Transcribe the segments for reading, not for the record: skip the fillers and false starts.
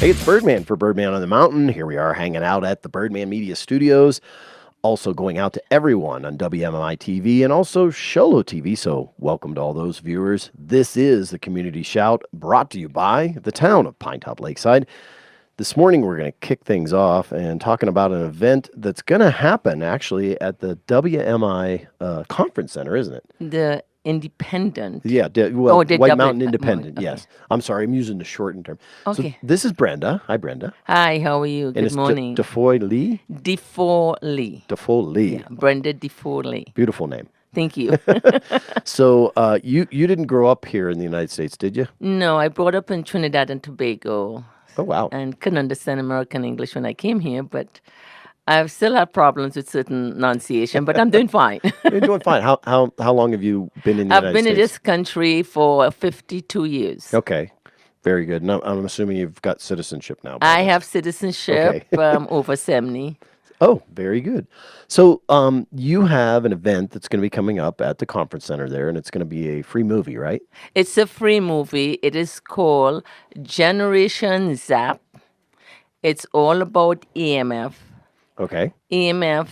Hey, it's Birdman for Birdman on the Mountain. Here we are hanging out at the Birdman Media Studios. Also going out to everyone on WMI-TV and also Sholo TV. So welcome to all those viewers. This is the Community Shout brought to you by the town of Pinetop-Lakeside. This morning we're going to kick things off and talking about an event that's going to happen actually at the WMI Conference Center, isn't it? The Independent. Yeah, the White Mountain Independent, okay. yes. I'm sorry, I'm using the shortened term. Okay. So this is Brenda. Hi, Brenda. Hi, how are you? And Good it's morning. Defour-Lee? Defour-Lee. Defour-Lee. Yeah, Brenda Defour-Lee. Beautiful name. Thank you. So you didn't grow up here in the United States, did you? No, I brought up in Trinidad and Tobago. Oh, wow. And couldn't understand American English when I came here, but I've still had problems with certain pronunciation, but I'm doing fine. You're doing fine. How long have you been in the United States? I've been in this country for 52 years. Okay. Very good. And I'm assuming you've got citizenship now. I have citizenship over 70. Oh, very good. So you have an event that's going to be coming up at the conference center there, and it's going to be a free movie, right? It's a free movie. It is called Generation Zapped. It's all about EMF. Okay. EMF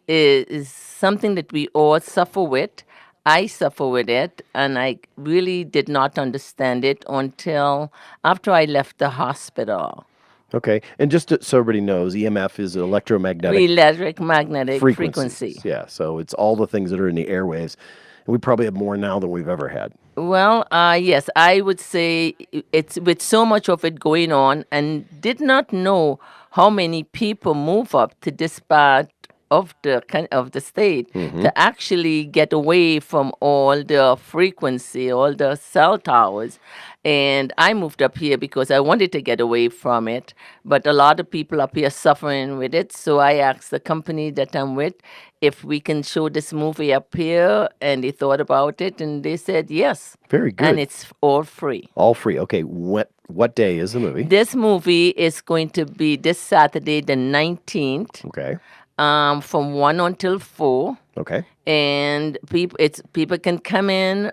is something that we all suffer with. I suffer with it, and I really did not understand it until after I left the hospital. Okay. And just so everybody knows, EMF is electromagnetic frequency. Yeah. So it's all the things that are in the airwaves. And we probably have more now than we've ever had. Well, yes, I would say it's with so much of it going on, and did not know how many people move up to this part of the state to actually get away from all the frequency, all the cell towers. And I moved up here because I wanted to get away from it, but a lot of people up here suffering with it. So I asked the company that I'm with if we can show this movie up here, and they thought about it, and they said yes. Very good. And it's all free. All free. Okay. What day is the movie? This movie is going to be this Saturday, the 19th. Okay. From 1 until 4. Okay. And people can come in.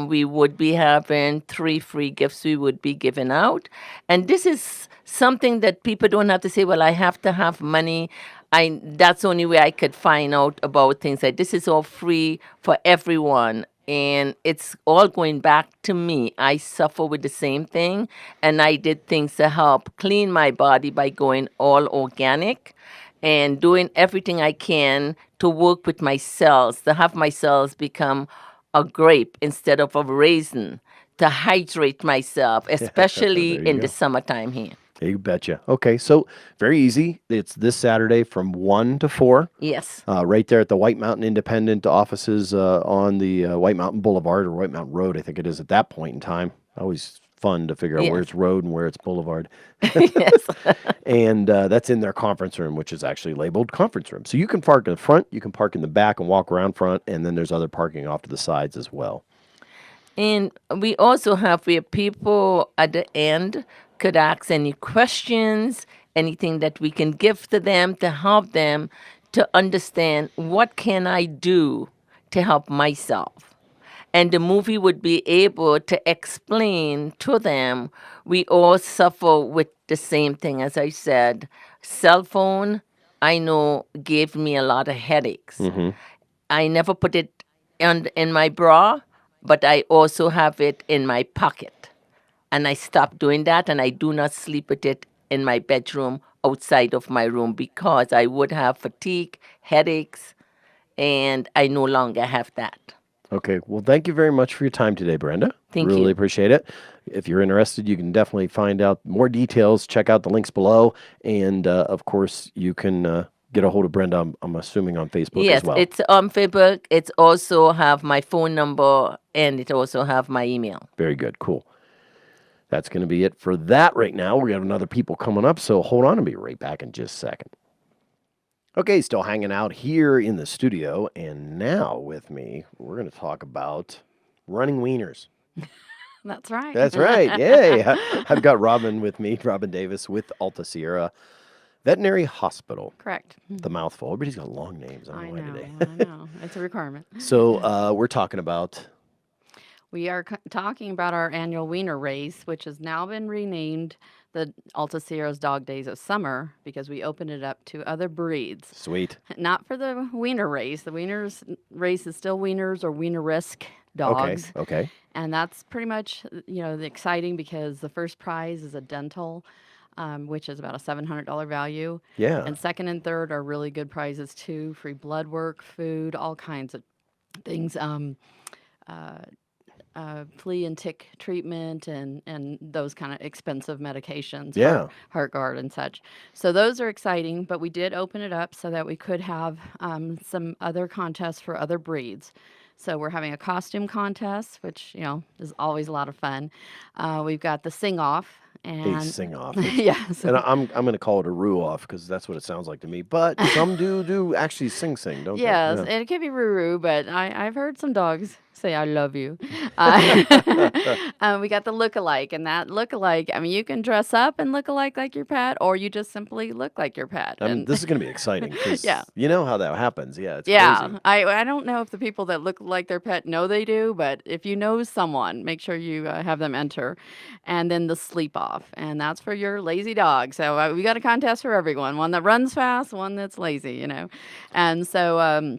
We would be having 3 free gifts we would be giving out. And this is something that people don't have to say, well, I have to have money. That's the only way I could find out about things. Like this is all free for everyone. And it's all going back to me. I suffer with the same thing. And I did things to help clean my body by going all organic and doing everything I can to work with my cells, to have my cells become a grape instead of a raisin, to hydrate myself, especially in the summertime here. You betcha. Okay, so very easy. It's this Saturday from 1 to 4. Yes. Right there at the White Mountain Independent offices on the White Mountain Boulevard or White Mountain Road, I think it is at that point in time. Always fun to figure out where it's road and where it's boulevard. Yes. And that's in their conference room, which is actually labeled conference room. So you can park in the front, you can park in the back and walk around front, and then there's other parking off to the sides as well. And we also have where people at the end could ask any questions, anything that we can give to them to help them to understand what can I do to help myself. And the movie would be able to explain to them we all suffer with the same thing. As I said, cell phone, I know, gave me a lot of headaches. I never put it in my bra, but I also have it in my pocket. And I stopped doing that, and I do not sleep with it in my bedroom outside of my room because I would have fatigue, headaches, and I no longer have that. Okay. Well, thank you very much for your time today, Brenda. Thank you. Really appreciate it. If you're interested, you can definitely find out more details. Check out the links below. And, of course, you can get a hold of Brenda, I'm assuming, on Facebook as well. Yes, it's on Facebook. It's also have my phone number, and it also have my email. Very good. Cool. That's going to be it for that right now. We got another people coming up, so hold on. I'll be right back in just a second. Okay, still hanging out here in the studio, and now with me, we're going to talk about running wieners. That's right. That's right. Yay. I've got Robin with me, Robin Davis with Alta Sierra Veterinary Hospital. Correct. The mouthful. Everybody's got long names. I don't know why today. I know. It's a requirement. So we're talking about... We are talking about our annual wiener race, which has now been renamed the Alta Sierra's Dog Days of Summer because we opened it up to other breeds. Sweet. Not for the wiener race. The wieners race is still wieners or wiener-risk dogs. Okay. And that's pretty much, the exciting because the first prize is a dental, which is about a $700 value. Yeah. And second and third are really good prizes too. Free blood work, food, all kinds of things. Flea and tick treatment and those kind of expensive medications Yeah. for HeartGuard and such. So those are exciting, but we did open it up so that we could have some other contests for other breeds. So we're having a costume contest, which, is always a lot of fun. We've got the sing-off. A And sing-off. yes. And I'm going to call it a roo-off because that's what it sounds like to me. But some do actually sing, don't Yes, they? and it could be Ruru, but I've heard some dogs say "I love you." We got the look-alike, and that look-alike. I mean, you can dress up and look alike like your pet, or you just simply look like your pet. I mean, And this is going to be exciting because Yeah. you know how that happens. Yeah, it's yeah, crazy. I don't know if the people that look like their pet know they do, but if you know someone, make sure you have them enter. And then the sleep-off, and that's for your lazy dog. So we got a contest for everyone: one that runs fast, one that's lazy. And so.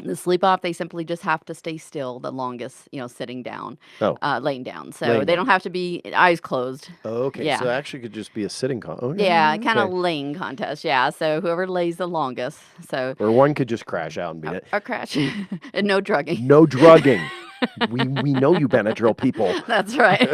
The sleep off, they simply just have to stay still the longest, sitting down, Oh. Laying down. So Laying they down. don't have to be eyes closed. Okay, Yeah. so it actually could just be a sitting con. Okay, Yeah, kind of okay. laying contest. Yeah, so whoever lays the longest. So Or one could just crash out and beat it. or crash and no drugging. No drugging. we know you Benadryl people. That's right.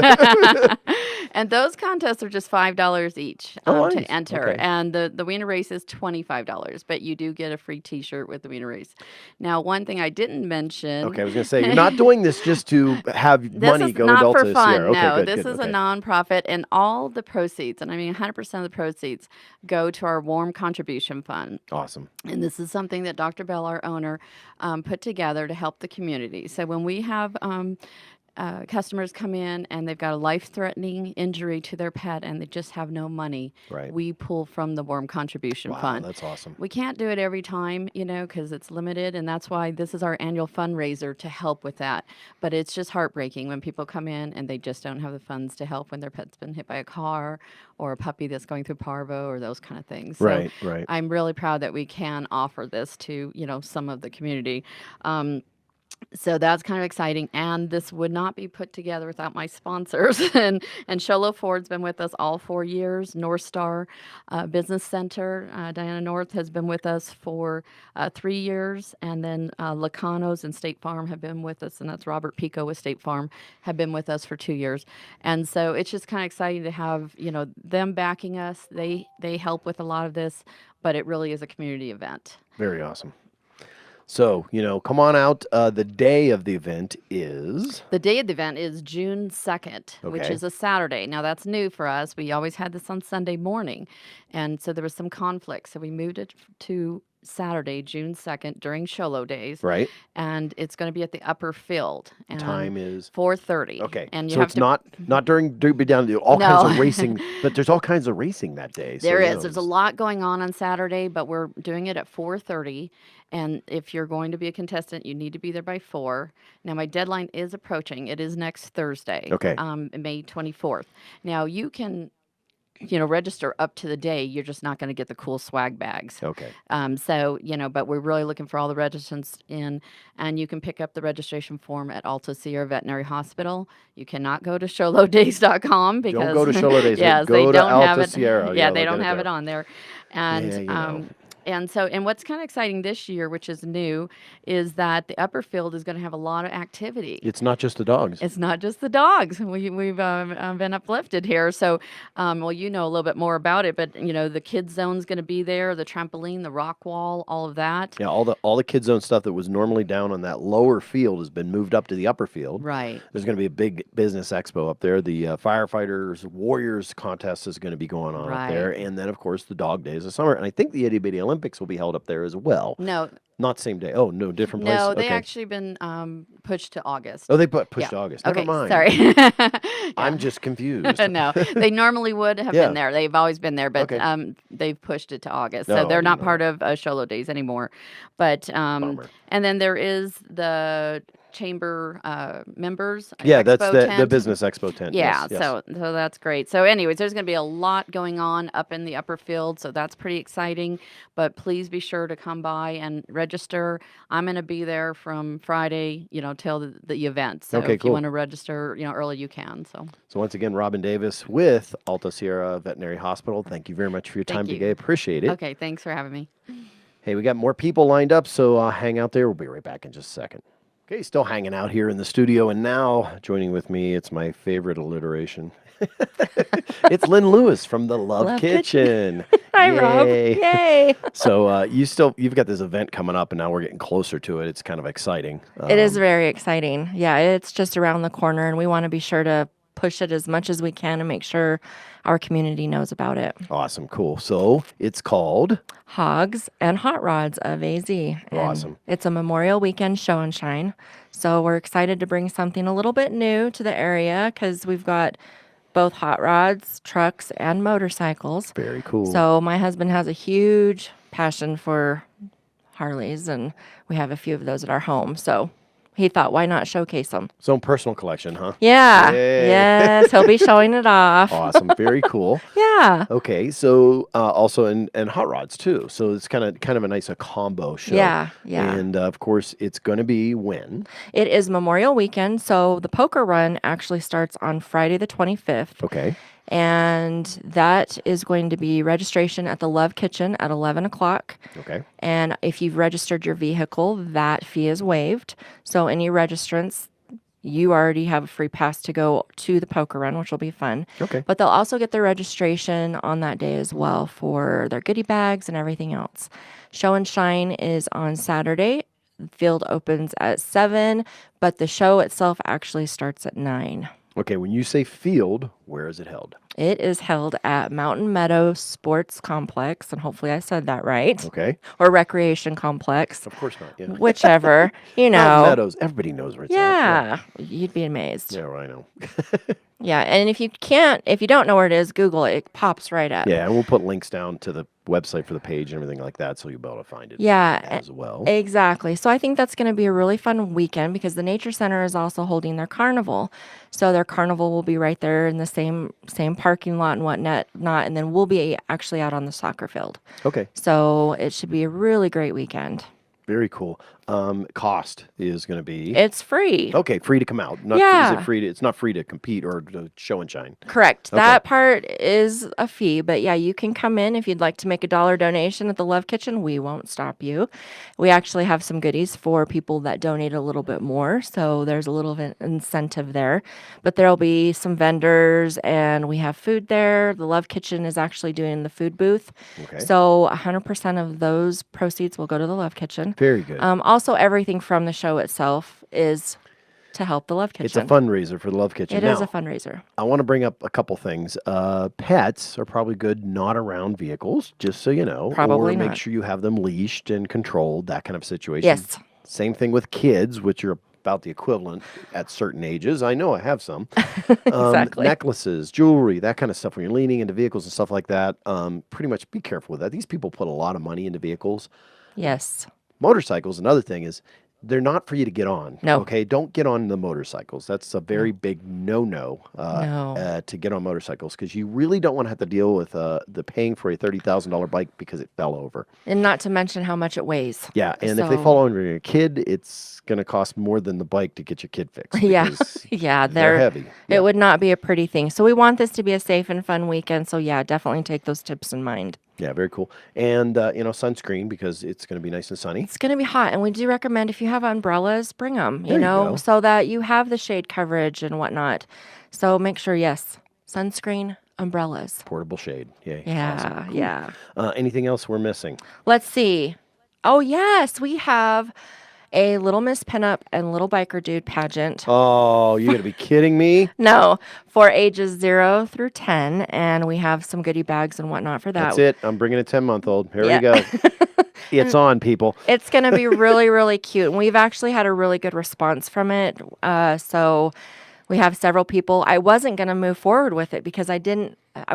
And those contests are just $5 each Oh, to nice. enter. Okay. And the wiener race is $25, but you do get a free T-shirt with the wiener race. Now, one thing I didn't mention. Okay, I was going to say, you're not doing this just to have This money is go not to for Alta fun. Sierra. Okay, No, good, this good, is okay. a nonprofit, and all the proceeds, and I mean 100% of the proceeds, go to our Warm Contribution Fund. Awesome. And this is something that Dr. Bell, our owner, put together to help the community. So when we have customers come in and they've got a life-threatening injury to their pet and they just have no money, Right. we pull from the Warm Contribution Wow, Fund. that's awesome. We can't do it every time, because it's limited, and that's why this is our annual fundraiser to help with that. But it's just heartbreaking when people come in and they just don't have the funds to help when their pet's been hit by a car or a puppy that's going through parvo or those kind of things. So Right. I'm really proud that we can offer this to, some of the community. So that's kind of exciting, and this would not be put together without my sponsors. and Sholo Ford's been with us all 4 years. North Star Business Center, Diana North has been with us for 3 years, and then Lacanos and State Farm have been with us, and that's Robert Pico with State Farm, have been with us for 2 years. And so it's just kind of exciting to have them backing us. They help with a lot of this, but it really is a community event. Very awesome. So, come on out. The day of the event is? The day of the event is June 2nd, which Okay. is a Saturday. Now, that's new for us. We always had this on Sunday morning, and so there was some conflict. So we moved it to Saturday, June 2nd, during Sholo days, Right. and it's going to be at the upper field. And Time is? 4:30. Okay. And you so have it's to not during Derby down to all kinds No. of racing, but there's all kinds of racing that day. So, There you is. know, There's a it's- lot going on Saturday, but we're doing it at 4:30. And if you're going to be a contestant, you need to be there by 4. Now, my deadline is approaching. It is next Thursday, Okay. May 24th. Now, you can, register up to the day. You're just not going to get the cool swag bags. Okay. So, but we're really looking for all the registrants in, and you can pick up the registration form at Alta Sierra Veterinary Hospital. You cannot go to sholodays.com because Don't go to Sholo Days. yes, Go they to don't have Alta it. Sierra. Yeah, they look don't at have it there. on there. And Yeah, and what's kind of exciting this year, which is new, is that the upper field is going to have a lot of activity. It's not just the dogs. It's not just the dogs. We've been uplifted here. So, well, you know a little bit more about it, but the kids zone's going to be there, the trampoline, the rock wall, all of that. Yeah, all the kids zone stuff that was normally down on that lower field has been moved up to the upper field. Right. There's going to be a big business expo up there. The firefighters warriors contest is going to be going on up there, Right. and then of course the dog days of summer. And I think the Itty Bitty Olympics will be held up there as well. No, Not same day. Oh no, different place. no, they Okay. actually been pushed to August. Oh, they pushed Yeah. August. Okay, Never mind. sorry. I'm just confused. No, they normally would have Yeah. been there. They've always been there, but Okay. they've pushed it to August. No, So I they're didn't not know part of Sholo Days anymore. But Bummer. and then there is the chamber members. Yeah, that's expo the tent. business expo tent. Yeah, Yes, yes. so that's great. So anyways, there's going to be a lot going on up in the upper field, so that's pretty exciting. But please be sure to come by and register. I'm going to be there from Friday, till the event. So Okay, if cool. you want to register, early, you can. So once again, Robin Davis with Alta Sierra Veterinary Hospital. Thank you very much for your time Thank you. today. Appreciate it. Okay, thanks for having me. Hey, we got more people lined up, so hang out there. We'll be right back in just a second. Okay, still hanging out here in the studio, and now joining with me, it's my favorite alliteration. It's Lynn Lewis from the Love Kitchen. Hi, Rob. Yay. Yay. So you've got this event coming up, and now we're getting closer to it. It's kind of exciting. It is very exciting. Yeah, it's just around the corner, and we want to be sure to push it as much as we can and make sure our community knows about it. Awesome, cool. So it's called Hogs and Hot Rods of AZ. And Awesome. It's a Memorial Weekend show and shine. So we're excited to bring something a little bit new to the area because we've got both hot rods, trucks, and motorcycles. Very cool. So my husband has a huge passion for Harleys, and we have a few of those at our home. So he thought, why not showcase them? His own personal collection, huh? Yeah. Yay. Yes, he'll be showing it off. Awesome. Very cool. Yeah. Okay, so also and hot rods too. So it's kind of a nice combo show. Yeah, yeah. And of course, it's going to be when? It is Memorial Weekend, so the poker run actually starts on Friday the 25th. Okay. And that is going to be registration at the Love Kitchen at 11 o'clock. Okay. And if you've registered your vehicle, that fee is waived. So any registrants, you already have a free pass to go to the poker run, which will be fun. Okay. But they'll also get their registration on that day as well for their goodie bags and everything else. Show and shine is on Saturday. The field opens at 7, but the show itself actually starts at 9. Okay, when you say field, where is it held? It is held at Mountain Meadow Sports Complex, and hopefully I said that right. Okay. Or Recreation Complex. Of course not. Yeah. Whichever, Mountain know. Meadows. Everybody knows where it's at. Yeah, you'd be amazed. Yeah, right, I know. Yeah, and if you don't know where it is, Google it. It pops right up. Yeah, and we'll put links down to the website for the page and everything like that, so you'll be able to find it. Yeah, as well. Exactly. So I think that's going to be a really fun weekend because the Nature Center is also holding their carnival. So their carnival will be right there in the same parking lot and whatnot, and then we'll be actually out on the soccer field. Okay. So it should be a really great weekend. Very cool. Cost is going to be. It's free. Okay, free to come out. Not, Yeah. Is it free to? It's not free to compete or to show and shine. Correct. Okay. That part is a fee, but yeah, you can come in if you'd like to make a $1 donation at the Love Kitchen. We won't stop you. We actually have some goodies for people that donate a little bit more, so there's a little of an incentive there. But there'll be some vendors, and we have food there. The Love Kitchen is actually doing the food booth, Okay. so 100% of those proceeds will go to the Love Kitchen. Very good. Also, everything from the show itself is to help the Love Kitchen. It's a fundraiser for the Love Kitchen. It is Now, a fundraiser. I want to bring up a couple things. Pets are probably good not around vehicles, just so you know. Probably or make not. sure you have them leashed and controlled, that kind of situation. Yes. Same thing with kids, which are about the equivalent at certain ages. I know I have some. Exactly. Necklaces, jewelry, that kind of stuff. When you're leaning into vehicles and stuff like that, pretty much be careful with that. These people put a lot of money into vehicles. Yes. Motorcycles, another thing is, they're not for you to get on. No. Okay, don't get on the motorcycles. That's a very big no-no to get on motorcycles because you really don't want to have to deal with the paying for a $30,000 bike because it fell over. And not to mention how much it weighs. Yeah, and if they So- fall over your kid, it's going to cost more than the bike to get your kid fixed. Yeah. because Yeah, they're heavy. Yeah. It would not be a pretty thing. So we want this to be a safe and fun weekend. So yeah, definitely take those tips in mind. Yeah, very cool. And, sunscreen because it's going to be nice and sunny. It's going to be hot, and we do recommend if you have umbrellas, bring them, There you go. so that you have the shade coverage and whatnot. So make sure, yes, sunscreen, umbrellas. Portable shade. Yay. Yeah, Awesome. Cool. yeah. Anything else we're missing? Let's see. Oh, yes, we have a Little Miss Pinup and Little Biker Dude pageant. Oh, you got to be kidding me? No, for ages 0 through 10, and we have some goodie bags and whatnot for that. That's it. I'm bringing a 10-month-old. Here Yeah. we go. It's on, people. It's going to be really, really cute. And we've actually had a really good response from it. So we have several people. I wasn't going to move forward with it because I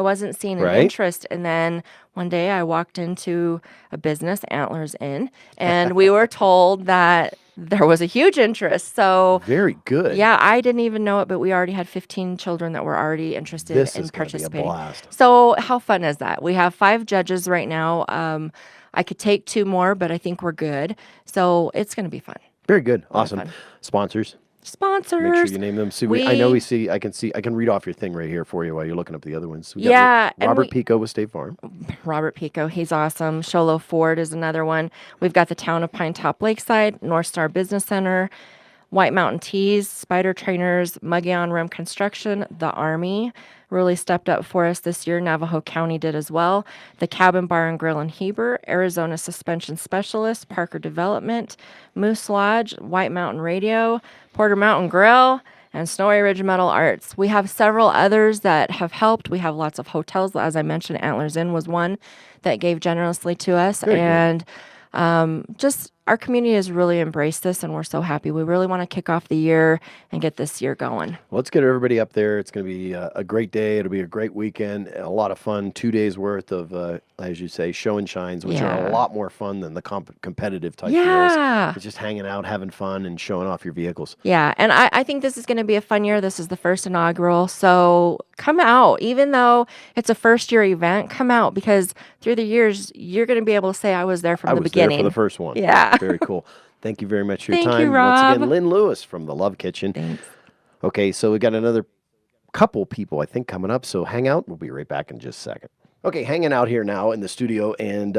wasn't seeing an Right. interest. And then one day I walked into a business, Antlers Inn, and we were told that there was a huge interest. So Very good. yeah, I didn't even know it, but we already had 15 children that were already interested This in is going to be a participating. blast. So how fun is that? We have 5 judges right now. I could take 2 more, but I think we're good. So it's going to be fun. Very good. lot of Awesome. fun. Sponsors. Sponsors. Make sure you name them. See, I know I can read off your thing right here for you while you're looking up the other ones. We got Yeah, and Robert Pico with State Farm. Robert Pico, he's awesome. Sholo Ford is another one. We've got the town of Pinetop-Lakeside, North Star Business Center, White Mountain Teas, Spider Trainers, Muggion Rim Construction, the Army really stepped up for us this year. Navajo County did as well. The Cabin Bar and Grill in Heber, Arizona Suspension Specialist, Parker Development, Moose Lodge, White Mountain Radio, Porter Mountain Grill, and Snowy Ridge Metal Arts. We have several others that have helped. We have lots of hotels. As I mentioned, Antlers Inn was one that gave generously to us. Very good. And just our community has really embraced this, and we're so happy. We really want to kick off the year and get this year going. Well, let's get everybody up there. It's going to be a great day. It'll be a great weekend. A lot of fun. 2 days worth of, as you say, show and shines, which are a lot more fun than the competitive type Yeah. deals. It's just hanging out, having fun, and showing off your vehicles. Yeah, and I think this is going to be a fun year. This is the first inaugural, so come out. Even though it's a first-year event, come out, because through the years, you're going to be able to say, I was there from the beginning. There for the first one. Yeah. Very cool. Thank you very much for your Thank time. you, Once Rob. again, Lynn Lewis from the Love Kitchen. Thanks. Okay, so we got another couple people, I think, coming up. So hang out. We'll be right back in just a second. Okay, hanging out here now in the studio, and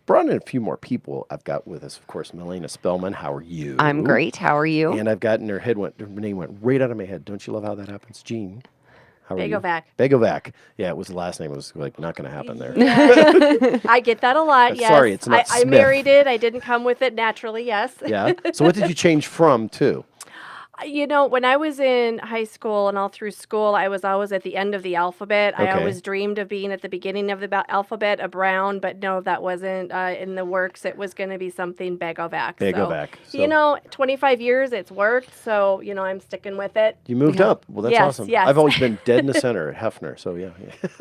brought in a few more people. I've got with us, of course, Milena Spellman. How are you? I'm great. How are you? And I've got in her name went right out of my head. Don't you love how that happens? Jean. How are you? Begovac. Begovac. Yeah, it was the last name. It was like not going to happen there. I get that a lot, yes. Sorry, it's not I Smith. married it. I didn't come with it naturally, yes. Yeah. So what did you change from to? You know, when I was in high school and all through school, I was always at the end of the alphabet. I Okay. always dreamed of being at the beginning of the alphabet, a Brown, but no, that wasn't in the works. It was going to be something Begovac. Begovac. So You know, 25 years, it's worked, so, you know, I'm sticking with it. you moved up. Well, that's Yes, awesome. yes. I've always been dead in the center at Hefner. So yeah.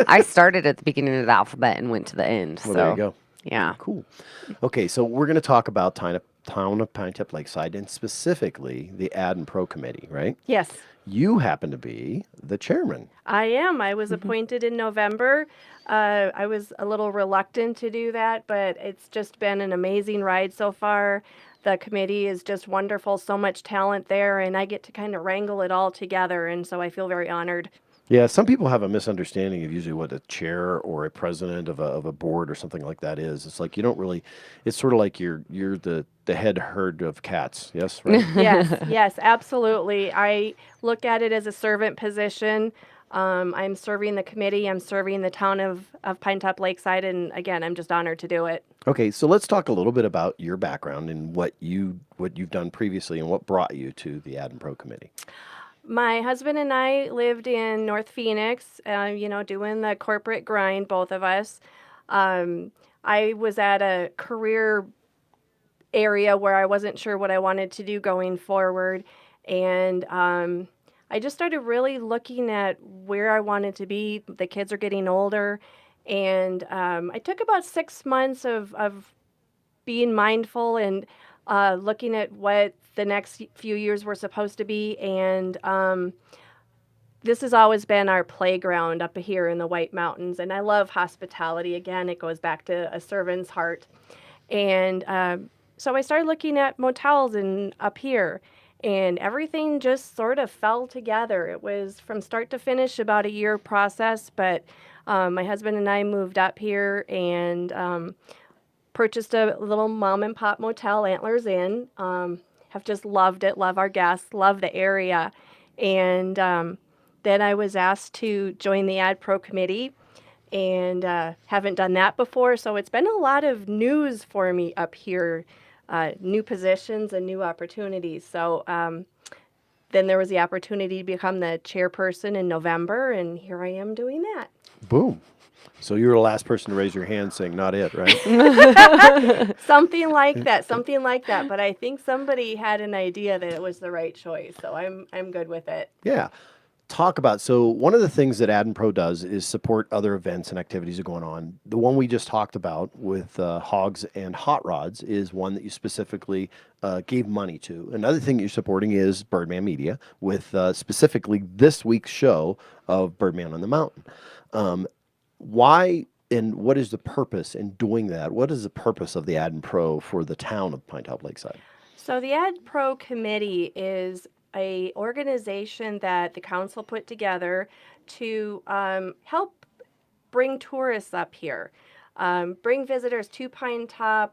I started at the beginning of the alphabet and went to the end. Well, so there you go. yeah. Cool. Okay, so we're going to talk about town of Pinetop-Lakeside, and specifically the Ad and Pro Committee, right? Yes. You happen to be the chairman. I am. I was appointed in November. I was a little reluctant to do that, but it's just been an amazing ride so far. The committee is just wonderful, so much talent there, and I get to kind of wrangle it all together, and so I feel very honored. Yeah, some people have a misunderstanding of usually what a chair or a president of a board or something like that is. It's like you don't really. It's sort of like you're the head herd of cats. Yes, right. Yes, yes, absolutely. I look at it as a servant position. I'm serving the committee. I'm serving the town of Pinetop-Lakeside, and again, I'm just honored to do it. Okay, so let's talk a little bit about your background and what you've done previously and what brought you to the Ad and Pro Committee. My husband and I lived in North Phoenix, doing the corporate grind, both of us. I was at a career area where I wasn't sure what I wanted to do going forward. And I just started really looking at where I wanted to be. The kids are getting older. And I took about 6 months of being mindful and looking at what the next few years were supposed to be. And this has always been our playground up here in the White Mountains. And I love hospitality. Again, it goes back to a servant's heart. And so I started looking at motels up here. And everything just sort of fell together. It was from start to finish about a year process. But my husband and I moved up here and purchased a little mom and pop motel, Antlers Inn. Have just loved it, love our guests, love the area. And then I was asked to join the Ad Pro Committee and haven't done that before. So it's been a lot of news for me up here, new positions and new opportunities. So then there was the opportunity to become the chairperson in November, and here I am doing that. Boom. So you were the last person to raise your hand saying not it, right? Something like that. But I think somebody had an idea that it was the right choice, so I'm good with it. Yeah. talk about, so one of the things that Ad and Pro does is support other events and activities that are going on. The one we just talked about with Hogs and Hot Rods is one that you specifically gave money to. Another thing you're supporting is Birdman Media with specifically this week's show of Birdman on the Mountain. Why and what is the purpose in doing that? What is the purpose of the Ad and Pro for the town of Pinetop-Lakeside? So the Ad Pro Committee is a organization that the council put together to help bring tourists up here, bring visitors to Pinetop,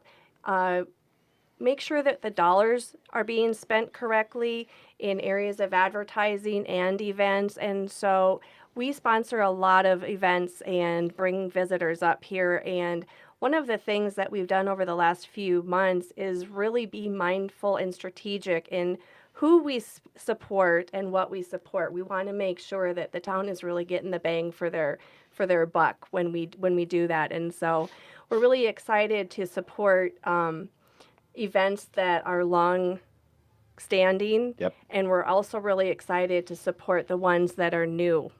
make sure that the dollars are being spent correctly in areas of advertising and events. And so we sponsor a lot of events and bring visitors up here. And one of the things that we've done over the last few months is really be mindful and strategic in who we support and what we support. We want to make sure that the town is really getting the bang for their buck when we do that. And so we're really excited to support events that are long standing. Yep. And we're also really excited to support the ones that are new.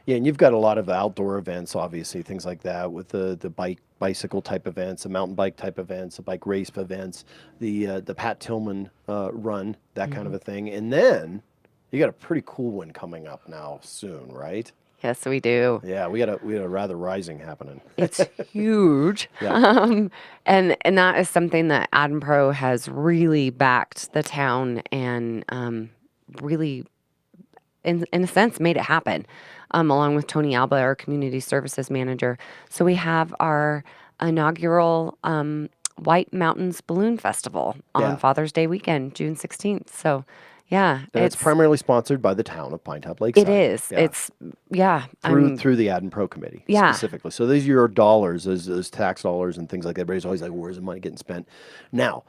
Yeah, and you've got a lot of outdoor events, obviously, things like that with the bicycle type events, the mountain bike type events, the bike race events, the Pat Tillman run, that kind of a thing. And then you got a pretty cool one coming up now soon, right? Yes, we do. Yeah, we got a rather rising happening. It's huge. Yeah. And that is something that Ad and Pro has really backed the town and really, in a sense, made it happen. Along with Tony Alba, our community services manager. So we have our inaugural White Mountains Balloon Festival on Father's Day weekend, June 16th. So, yeah. And it's primarily sponsored by the town of Pinetop-Lakeside. It is. Yeah. It's, Through the Ad and Pro Committee specifically. So these are your dollars, those tax dollars and things like that. Everybody's always like, where's the money getting spent? Now,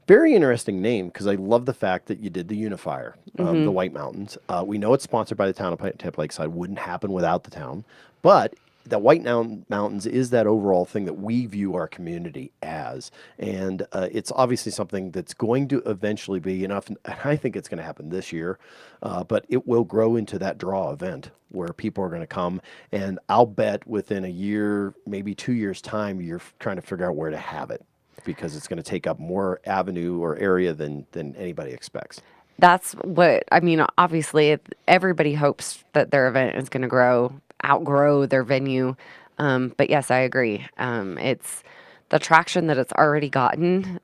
very interesting name because I love the fact that you did the unifier, the White Mountains. We know it's sponsored by the town of Pinetop-Lakeside. Wouldn't happen without the town. But the White Mountains is that overall thing that we view our community as. And it's obviously something that's going to eventually be enough. And I think it's going to happen this year. But it will grow into that draw event where people are going to come. And I'll bet within a year, maybe 2 years' time, you're trying to figure out where to have it, because it's going to take up more avenue or area than anybody expects. That's what, I mean, obviously, everybody hopes that their event is going to outgrow their venue. But yes, I agree. It's the traction that it's already gotten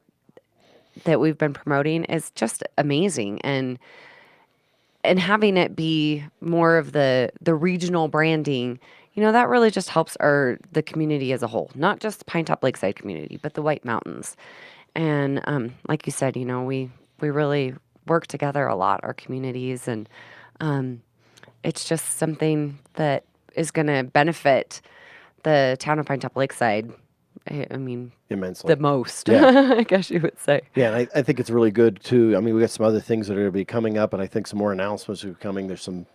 that we've been promoting is just amazing. And having it be more of the regional branding, that really just helps the community as a whole, not just Pinetop-Lakeside community, but the White Mountains. And like you said, we really work together a lot, our communities, and it's just something that is going to benefit the town of Pinetop-Lakeside. I mean, immensely. The most, Yeah. I guess you would say. Yeah, and I think it's really good too. I mean, we got some other things that are going to be coming up, and I think some more announcements are coming. There's some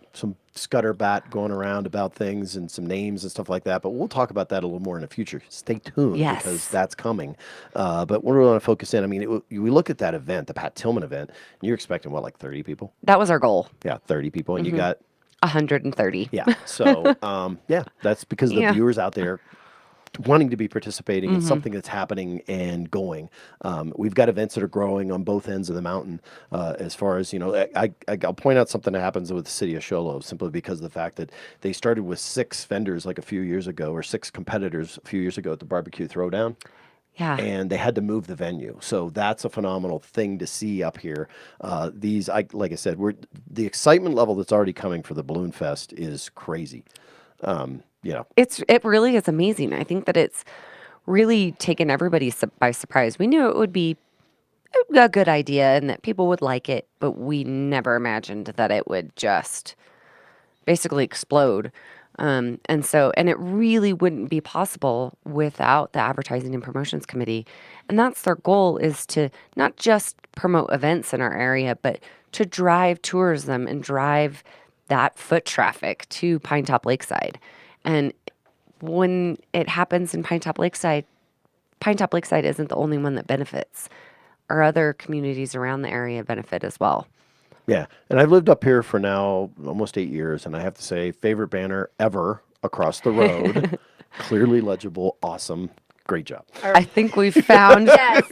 scutterbat going around about things and some names and stuff like that. But we'll talk about that a little more in the future. Stay tuned, because that's coming. But we want to focus in. I mean, we look at that event, the Pat Tillman event, and you're expecting what, like 30 people? That was our goal. Yeah, 30 people, and you got 130. Yeah. So, that's because the viewers out there wanting to be participating in something that's happening and going. We've got events that are growing on both ends of the mountain. As far as, I'll point out something that happens with the city of Show Low, simply because of the fact that they started with 6 vendors like a few years ago, or 6 competitors a few years ago at the barbecue throwdown. Yeah. And they had to move the venue. So that's a phenomenal thing to see up here. Like I said, the excitement level that's already coming for the Balloon Fest is crazy. It really is amazing. I think that it's really taken everybody by surprise. We knew it would be a good idea and that people would like it, but we never imagined that it would just basically explode. And it really wouldn't be possible without the Advertising and Promotions Committee. And that's their goal, is to not just promote events in our area, but to drive tourism and drive that foot traffic to Pinetop-Lakeside. And when it happens in Pinetop-Lakeside isn't the only one that benefits. Our other communities around the area benefit as well. Yeah, and I've lived up here for now almost 8 years, and I have to say, favorite banner ever across the road. Clearly legible, awesome, great job. I think we've found Yes.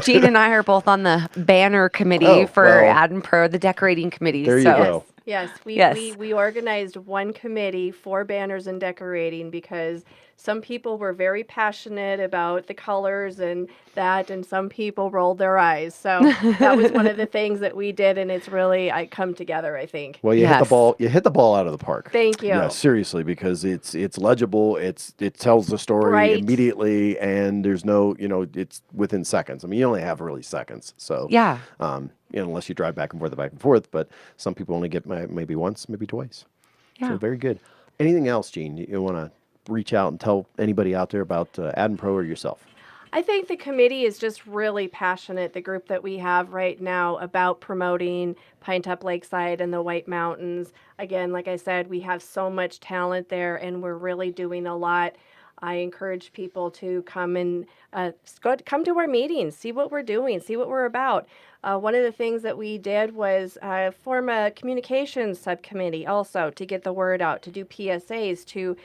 Jean and I are both on the banner committee Oh, for well, Ad and Pro, the decorating committee. there you so go. Yes, Yes. we organized one committee for banners and decorating because some people were very passionate about the colors and that, and some people rolled their eyes. So that was one of the things that we did, and it's really come together, I think. Well, you hit the Yes. ball. You hit the ball out of the park. Thank you. Yeah, seriously, because it's legible. It tells the story Right. immediately, and there's no, it's within seconds. I mean, you only have really seconds. So Yeah. unless you drive back and forth. But some people only get maybe once, maybe twice. Yeah. So very good. Anything else, Gene? You want to reach out and tell anybody out there about Ad and Pro or yourself? I think the committee is just really passionate, the group that we have right now, about promoting Pinetop-Lakeside and the White Mountains. Again, like I said, we have so much talent there, and we're really doing a lot. I encourage people to come and come to our meetings, see what we're doing, see what we're about. One of the things that we did was form a communications subcommittee also to get the word out, to do PSAs, to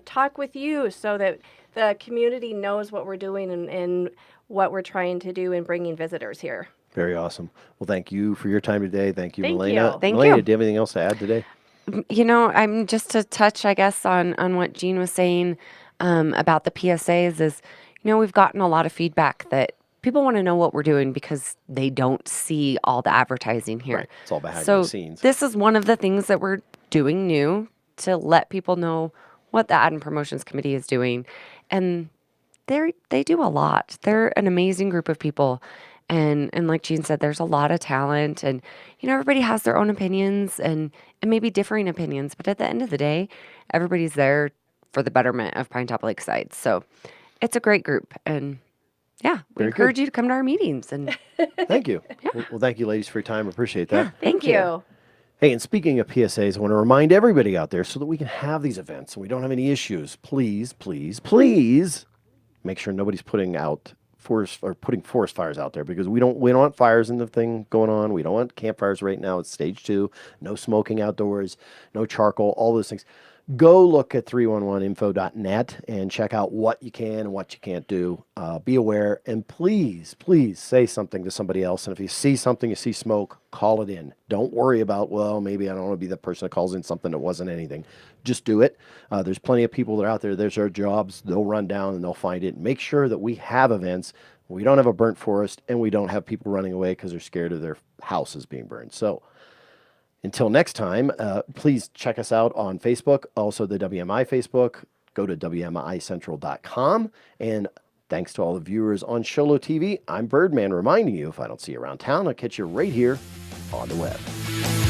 talk with you so that the community knows what we're doing and what we're trying to do in bringing visitors here. Very awesome. Well, thank you for your time today. Thank you, Thank Milena. you. Thank Milena, you. do you have anything else to add today? I'm just to touch, I guess, on what Jean was saying about the PSAs is, we've gotten a lot of feedback that people want to know what we're doing because they don't see all the advertising here. Right. It's all behind So the scenes. this is one of the things that we're doing new to let people know what the Ad and Promotions Committee is doing. And they do a lot. They're an amazing group of people. And like Jean said, there's a lot of talent, and everybody has their own opinions and maybe differing opinions. But at the end of the day, everybody's there for the betterment of Pinetop-Lakeside. So it's a great group, and yeah, we Very encourage good. you to come to our meetings. And Thank you. Well, thank you, ladies, for your time. Appreciate that. Thank you. Hey, and speaking of PSAs, I want to remind everybody out there so that we can have these events and we don't have any issues. Please, please, please make sure nobody's putting forest fires out there, because we don't want fires in the thing going on. We don't want campfires right now. It's stage 2. No smoking outdoors, no charcoal, all those things. Go look at 311info.net and check out what you can and what you can't do. Be aware, and please, please say something to somebody else. And if you see something, you see smoke, call it in. Don't worry about, well, maybe I don't want to be the person that calls in something that wasn't anything. Just do it. There's plenty of people that are out there. There's our jobs. They'll run down and they'll find it. Make sure that we have events. We don't have a burnt forest, and we don't have people running away because they're scared of their houses being burned. So until next time, please check us out on Facebook, also the WMI Facebook. Go to WMICentral.com. And thanks to all the viewers on Sholo TV, I'm Birdman, reminding you, if I don't see you around town, I'll catch you right here on the web.